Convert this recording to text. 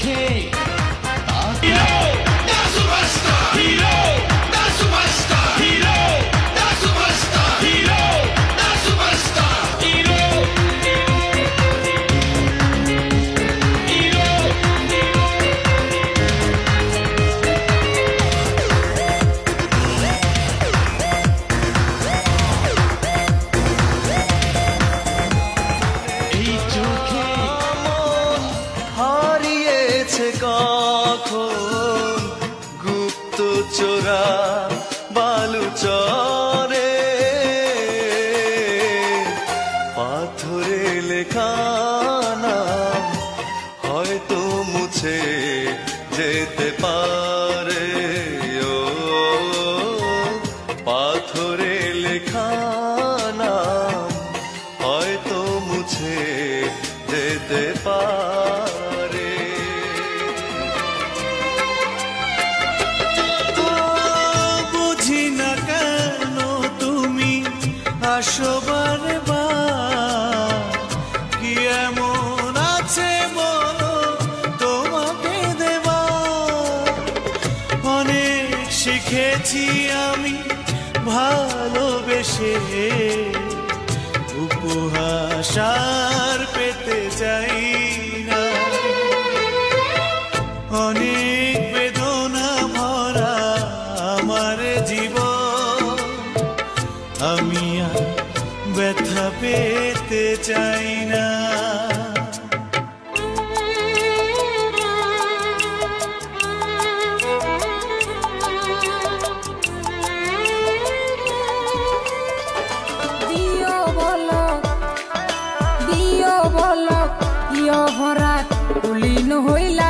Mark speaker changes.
Speaker 1: চোখে
Speaker 2: কখন গুপ্ত চোরা বালুচরে পাথরে লেখা নাম হয়তো মুছে যেতে পারে। ও পাথরে লেখা নাম হয়তো মুছে যেতে পারে।
Speaker 3: আসবারে বার কি এমন আছে বলো তোমাকে দেবা। অনেক শিখেছি আমি ভালোবেসে, উপহাস আর পেতে চাই না। অনেক বেদনা ভরা আমার জীবন, আমি আর ব্যথা পেতে চাই না।
Speaker 4: দিও বলক দিও ভরা কুলিন হইলা